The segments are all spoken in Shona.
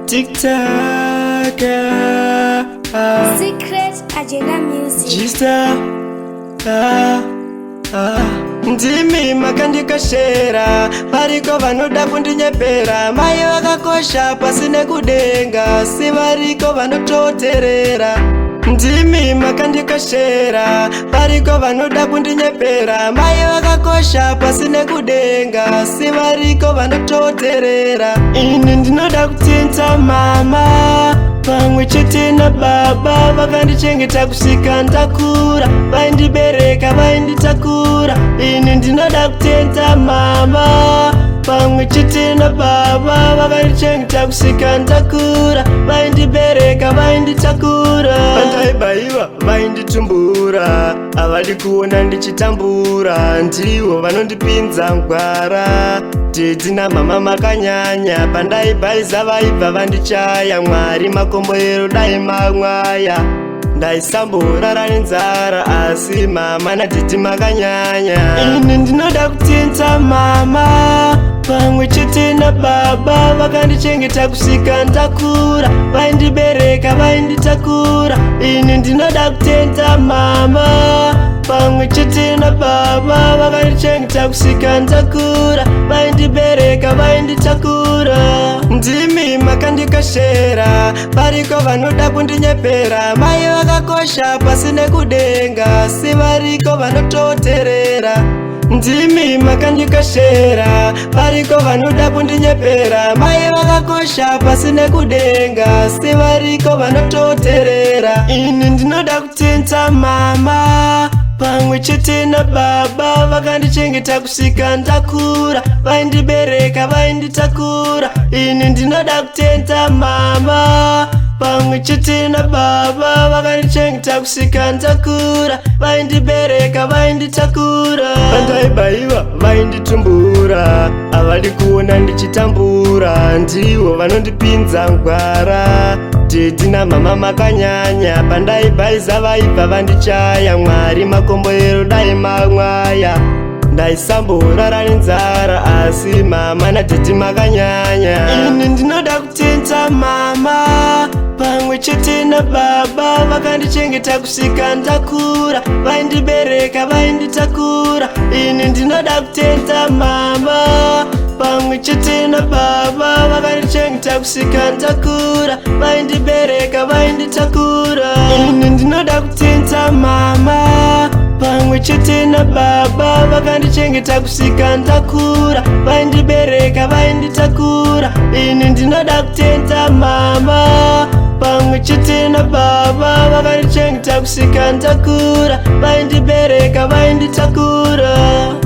TikTok, Secret Agenda Music. Gista, ndimi makandikashera variko vanoda kundinyepera mai vakakosha pasine kudenga si variko vanototerera ndimi makandikashera variko vanoda kundinyepera mai vakakosha pasine kudenga si variko vanototerera ini ndinoda kutsinza mama pamwe chete nababa vakandichengeta kusvika ndakura vaindibereka vainditakura ini ndinoda kutenda mama pamwe chete nababa vakandichengeta kusvika ndakura vaindibereka vainditakura pandaibayiwa vainditumbura havadi kuona ndichitambura ndivo vanondipinza ngwara tedzi namama makanyanya pandaibhaiza vaibva vandichaya mwari makomboero dai mamwaya ndaisamborara nenzara asi mama natedzi makanyanya ini ndinoda kutenda mama pamwe chete nababa vakandichengeta kusvika ndakura vaindibereka vainditakura ini ndinoda kutenda mama pamwe chete nababa vakandichengeta kusvika ndakura vaindibereka vainditakura ndimi makandikashera variko vanoda kundinyepera mai vakakosha pasine kudenga si variko vanototerera ndimi makandikashera variko vanoda kundinyepera mai vakakosha pasine kudenga si variko vanototerera ini ndinoda kutenda mama pamwe chete nababa vakandichengeta kusvika ndakura vaindibereka vainditakura ini ndinoda kutenda mama pamwe chete nababa vakandichengeta kusvika ndakura vaindibereka vainditakura pandaibayiwa vainditumbura havadi kuona ndichitambura ndivo vanondipinza ngwara tedzi namama makanyanya pandaibhaiza vaibva vandichaya mwari makomboero dai mamwaya ndaisamborara nenzara asi mama natedzi makanyanya ini ndinoda kutenda mama pamwe chete nababa vakandichengeta kusvika ndakura vaindibereka vainditakura ini ndinoda kutenda mama pamwe chete nababa vakandichengeta kusvika ndakura vaindibereka vainditakura ini ndinoda kutenda mama pamwe chete nababa vakandichengeta kusvika ndakura vaindibereka vainditakura ini ndinoda kutenda mama pamwe chete nababa vakandichengeta kusvika ndakura vaindibereka vainditakura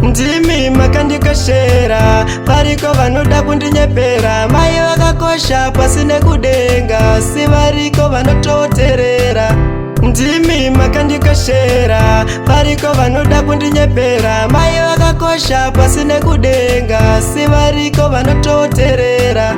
ndimi makandikashera variko vanoda kundinyepera mai vakakosha pasine kudenga si variko vanototerera ndimi makandikashera variko vanoda kundinyepera mai vakakosha pasine kudenga si variko vanototerera